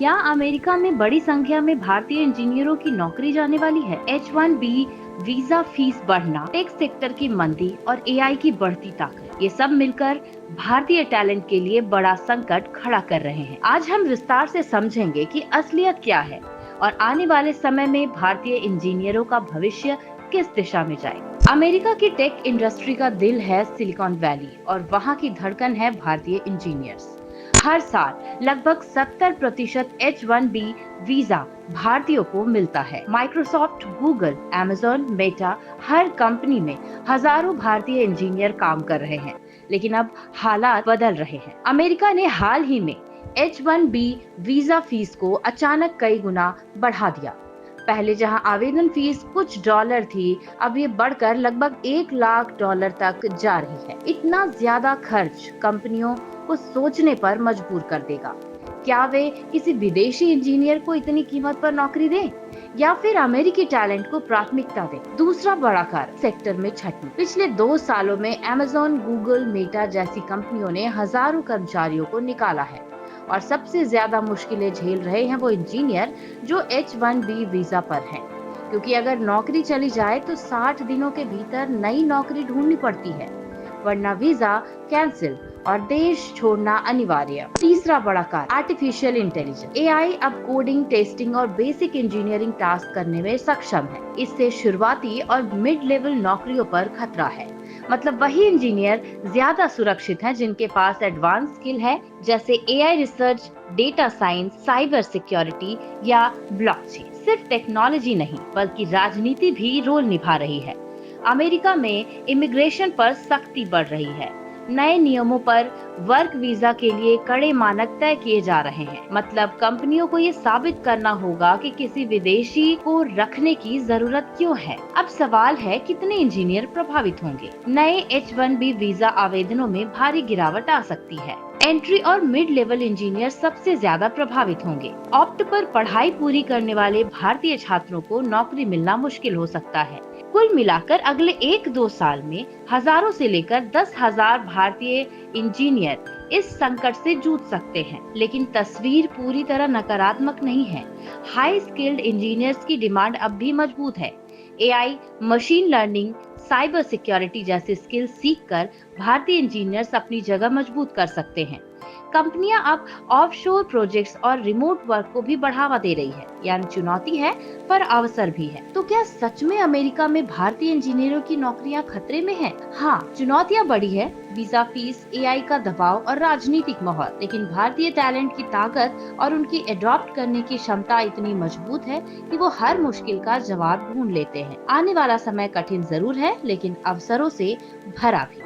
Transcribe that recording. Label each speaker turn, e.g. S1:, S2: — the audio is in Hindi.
S1: क्या अमेरिका में बड़ी संख्या में भारतीय इंजीनियरों की नौकरी जाने वाली है? H1B वीजा फीस बढ़ना, टेक सेक्टर की मंदी और एआई की बढ़ती ताकत, ये सब मिलकर भारतीय टैलेंट के लिए बड़ा संकट खड़ा कर रहे हैं। आज हम विस्तार से समझेंगे कि असलियत क्या है और आने वाले समय में भारतीय इंजीनियरों का भविष्य किस दिशा में जाए। अमेरिका की टेक इंडस्ट्री का दिल है सिलिकॉन वैली और वहाँ की धड़कन है भारतीय इंजीनियर्स। हर साल लगभग 70% H1B वीजा भारतीयों को मिलता है। माइक्रोसॉफ्ट, गूगल, अमेज़न, मेटा, हर कंपनी में हजारों भारतीय इंजीनियर काम कर रहे हैं, लेकिन अब हालात बदल रहे हैं। अमेरिका ने हाल ही में H1B वीजा फीस को अचानक कई गुना बढ़ा दिया। पहले जहां आवेदन फीस कुछ डॉलर थी, अब ये बढ़कर लगभग $1 लाख तक जा रही है। इतना ज्यादा खर्च कंपनियों को सोचने पर मजबूर कर देगा। क्या वे किसी विदेशी इंजीनियर को इतनी कीमत पर नौकरी दें या फिर अमेरिकी टैलेंट को प्राथमिकता दें? दूसरा बड़ा कारण सेक्टर में छटनी। पिछले 2 सालों में अमेज़न, गूगल, मेटा जैसी कंपनियों ने हजारों कर्मचारियों को निकाला है और सबसे ज्यादा मुश्किलें झेल रहे हैं वो इंजीनियर जो H1B वीजा पर हैं, क्योंकि अगर नौकरी चली जाए तो 60 दिनों के भीतर नई नौकरी ढूंढनी पड़ती है, वरना वीजा कैंसिल और देश छोड़ना अनिवार्य। तीसरा बड़ा कारण आर्टिफिशियल इंटेलिजेंस। एआई अब कोडिंग, टेस्टिंग और बेसिक इंजीनियरिंग टास्क करने में सक्षम है। इससे शुरुआती और मिड लेवल नौकरियों पर खतरा है। मतलब वही इंजीनियर ज्यादा सुरक्षित हैं जिनके पास एडवांस स्किल है, जैसे AI research, data science, cyber security या ब्लॉकचेन। सिर्फ टेक्नोलॉजी नहीं बल्कि राजनीति भी रोल निभा रही है। अमेरिका में इमिग्रेशन पर सख्ती बढ़ रही है। नए नियमों पर वर्क वीजा के लिए कड़े मानक तय किए जा रहे हैं। मतलब कंपनियों को ये साबित करना होगा कि किसी विदेशी को रखने की जरूरत क्यों है। अब सवाल है कितने इंजीनियर प्रभावित होंगे। नए H1B वीजा आवेदनों में भारी गिरावट आ सकती है। एंट्री और मिड लेवल इंजीनियर सबसे ज्यादा प्रभावित होंगे। ऑप्ट पर पढ़ाई पूरी करने वाले भारतीय छात्रों को नौकरी मिलना मुश्किल हो सकता है। कुल मिलाकर अगले 1-2 साल में हजारों से लेकर 10,000 भारतीय इंजीनियर इस संकट से जूझ सकते हैं। लेकिन तस्वीर पूरी तरह नकारात्मक नहीं है। हाई स्किल्ड इंजीनियर्स की डिमांड अब भी मजबूत है। AI, machine learning, cyber security जैसे स्किल सीखकर भारतीय इंजीनियर्स अपनी जगह मजबूत कर सकते हैं। कंपनियां अब ऑफशोर प्रोजेक्ट्स और रिमोट वर्क को भी बढ़ावा दे रही है। यानी चुनौती है पर अवसर भी है। तो क्या सच में अमेरिका में भारतीय इंजीनियरों की नौकरियां खतरे में हैं? हाँ, चुनौतियां बड़ी है, वीजा फीस, एआई का दबाव और राजनीतिक माहौल। लेकिन भारतीय टैलेंट की ताकत और उनकी एडॉप्ट करने की क्षमता इतनी मजबूत है कि वो हर मुश्किल का जवाब ढूंढ लेते हैं। आने वाला समय कठिन जरूर है, लेकिन अवसरों से भरा भी।